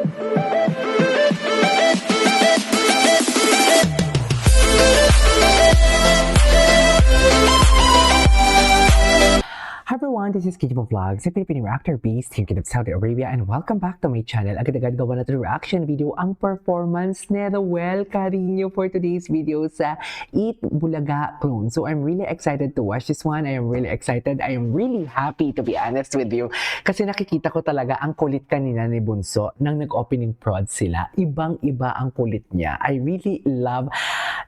Hi everyone, this is Kijibo Vlogs, a Filipino actor based here in Saudi Arabia, and welcome back to my channel. Agad-agad gawa na reaction video ang performance ni Ruel Carino for today's video sa Eat Bulaga Clone. So I'm really excited to watch this one. I am really excited. I am really happy, to be honest with you. Kasi nakikita ko talaga ang kulit kanina ni Bunso nang nag-opening prod sila. Ibang-iba ang kulit niya. I really love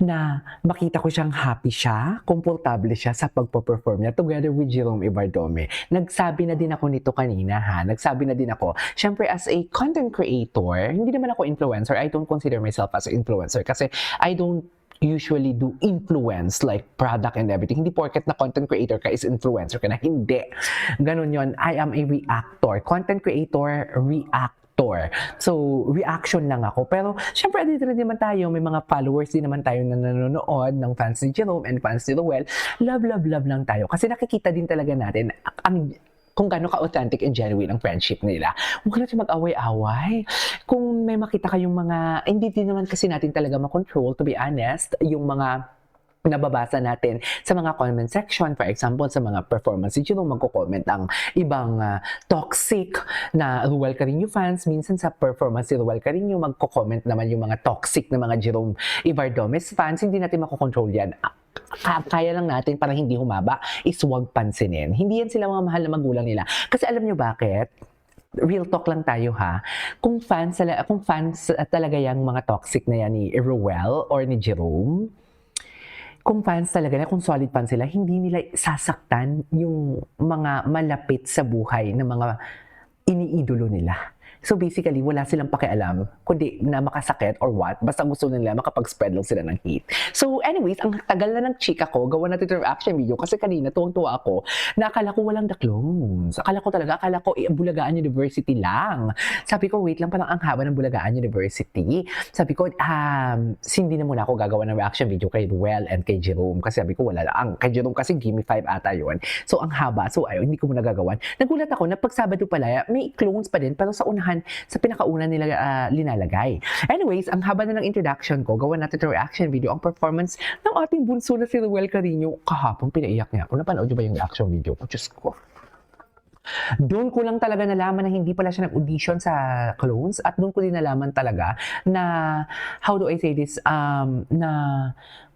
na makita ko siyang happy siya, komportable siya sa pagpo-perform niya together with Jerome Ibardome. Nagsabi na din ako nito kanina ha, nagsabi na din ako, syempre as a content creator, hindi naman ako influencer, I don't consider myself as an influencer kasi I don't usually do influence like product and everything. Hindi porket na content creator ka is influencer ka na, hindi. Ganun yon. I am a reactor, content creator, reactor. So, reaction lang ako. Pero, syempre, dito rin naman tayo, may mga followers din naman tayo na nanonood ng fans ni Jerome and fans ni Ruel. Love, love, love lang tayo. Kasi nakikita din talaga natin kung gaano ka-authentic and genuine ang friendship nila. Huwag natin mag-away-away. Kung may makita kayong mga, hindi din naman kasi natin talaga makontrol, to be honest, yung mga nababasa natin sa mga comment section. For example, sa mga performance, yung magko-comment ang ibang toxic na Ruel Carino fans. Minsan sa performance ni Ruel Carino, magko-comment naman yung mga toxic na mga Jerome Ibardomes fans. Hindi natin makokontrol yan. Kaya lang natin para hindi humaba is huwag pansinin. Hindi yan sila mga mahal na magulang nila. Kasi alam nyo bakit? Real talk lang tayo ha. Kung fans talaga yung mga toxic na yan ni Ruel or ni Jerome, kung fans talaga na, kung solid fans sila, hindi nila sasaktan yung mga malapit sa buhay na mga iniidolo nila. So basically, wala silang pakialam kundi na makasakit or what. Basta gusto nila makapag-spread lang sila ng hate. So anyways, ang tagal na ng chika ko, gawa natin ito reaction video kasi kanina tuwang-tuwa ako na akala ko walang The Clones. Akala ko Bulagaan University lang. Sabi ko, wait lang, parang ang haba ng Bulagaan University. Sabi ko, hindi na muna ako gagawa ng reaction video kay Ruel and kay Jerome. Kasi sabi ko, wala lang. Kay Jerome kasi Gimme 5 ata yun. So ang haba. So ayaw, hindi ko muna gagawan. Nagulat ako na pag Sabado pala, may clones pa din pero sa unahan, sa pinakauna nila linalagay. Anyways, ang haba na ng introduction ko, gawa natin ito reaction video, ang performance ng ating bunso na si Ruel Carino. Kahapon, pinaiyak niya ako. Napanood nyo ba yung reaction video ko? Diyos ko. Doon ko lang talaga nalaman na hindi pala siya nag-audition sa Clones at doon ko din nalaman talaga na, how do I say this, na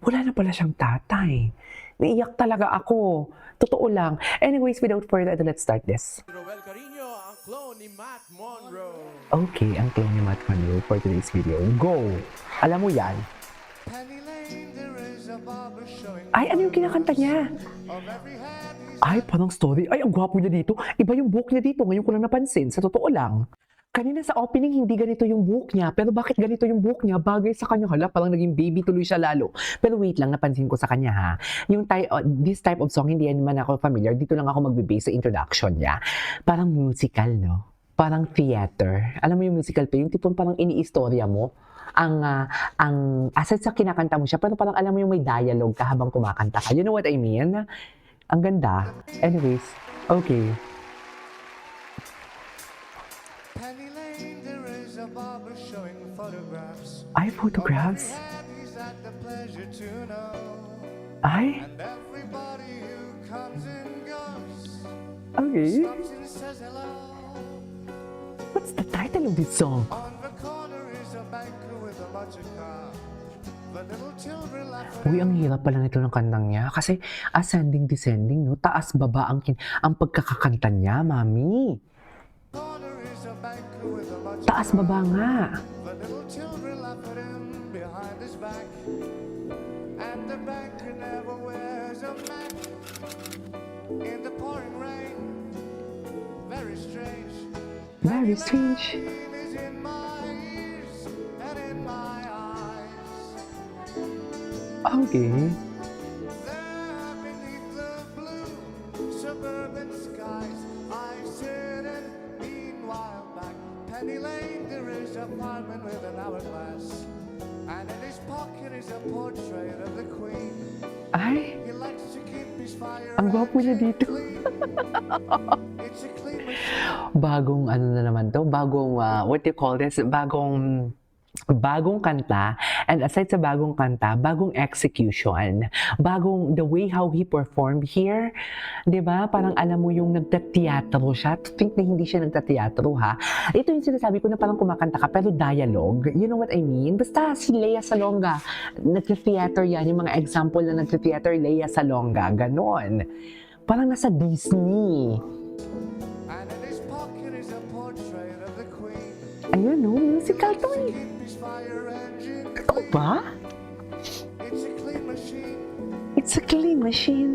wala na pala siyang tatay. Naiyak talaga ako. Totoo lang. Anyways, without further ado, let's start this. Ruel Carino, ang clone ni Matt Monroe. Okay, ang clone ni Matt Monroe for today's video. Go! Alam mo yan? Ay, ano yung kinakanta niya? Ay, parang story. Ay, ang gwapo niya dito. Iba yung buhok niya dito. Ngayon ko lang napansin. Sa totoo lang. Kanina sa opening, hindi ganito yung buhok niya. Pero bakit ganito yung buhok niya? Bagay sa kanya. Hala, parang naging baby tuloy siya lalo. Pero wait lang, napansin ko sa kanya ha. Yung this type of song, hindi naman ako familiar. Dito lang ako magbe-base sa introduction niya. Parang musical, no? Parang theater. Alam mo yung musical to? Yung tipong parang ini-istorya mo. Aside sa kinakanta mo siya, pero parang alam mo yung may dialogue ka habang kumakanta ka. You know what I mean? Ang ganda. Anyways, okay. Ay, photographs. Ay. Okay. What's the title of this song? Uy, ang hirap pala nito ng kantang niya. Kasi ascending, descending, no? Taas, baba ang pagkakakanta niya, mami. Taas, baba nga. Very strange. Okay. Penny Lane, there is an apartment with an hourglass, and in his pocket is a portrait of the Queen. Ay, He likes to keep his fire ang gwapo niya dito. It's a clean machine. Bagong ano na naman to, bagong, what do you call this? Bagong kanta, and aside sa bagong kanta, bagong execution, bagong the way how he performed here, 'di ba? Parang alam mo yung nagtateatro siya. To think na hindi siya nagtateatro ha. Ito yung sinasabi ko na parang kumakanta ka pero dialogue. You know what I mean? Basta si Lea Salonga, nagte-theater yan, yung mga example na nagte-theater Lea Salonga, ganon. Parang nasa Disney. And in his pocket is a portrait of the queen. Ayun, no? Musical to eh. Keep his fire engine Ito clean. ba? It's a clean machine. It's a clean machine.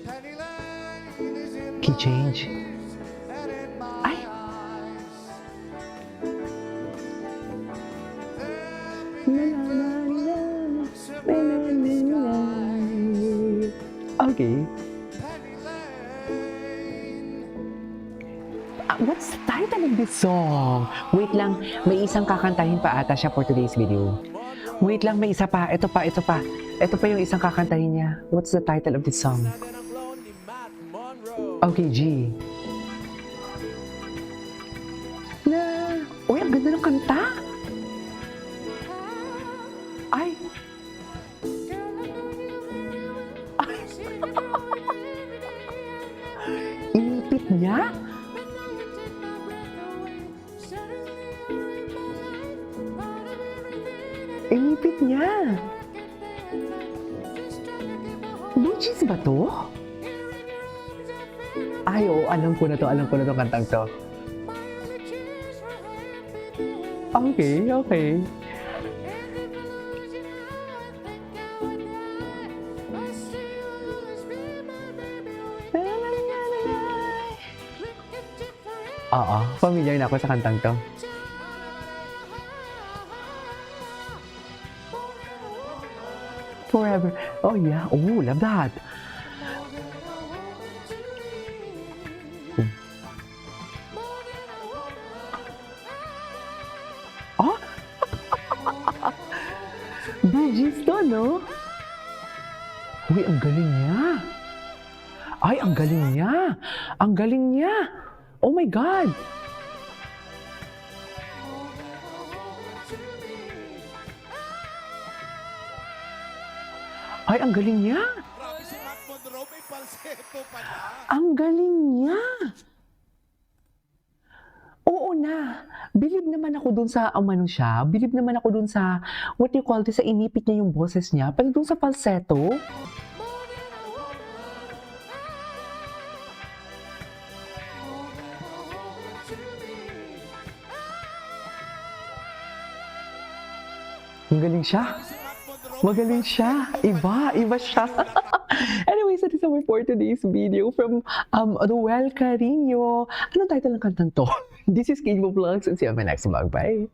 Penny Lane is in Key my change. ears and in my Ay. eyes. Okay. Penny Lane. What's the title of this song? Wait lang, may isang kakantahin pa ata siya for today's video. Wait lang, may isa pa. Ito pa. Ito pa yung isang kakantahin niya. What's the title of this song? Natin ang clone ni Matt Monroe. Okay, G. Na. Uy, ang ganda ng kanta. Ay. Ay. Inipit niya? Inipit niya. Bee Gees ba to? Ay, oo, alam ko na to kantang to. Okay. Oo, familiar na ako sa kantang to. Forever. Oh yeah. Oh, love that. Oh? Bee Gees to, no? Uy, ang galing niya. Ay, ang galing niya. Ang galing niya. Oh my God. Ay, ang galing niya. Grabe si Matt Monroe, may falsetto pala. Ang galing niya. Oo na. Bilib naman ako dun sa, siya. Bilib naman ako dun sa, what do you call this, sa inipit niya yung boses niya. Pero dun sa falsetto, ang galing siya. Magaling siya. Iba siya. Anyway, so this is our for today's video from Ruel Carino. Anong title ng kantang to? This is Kate Vlogs and see you on my next vlog. Bye!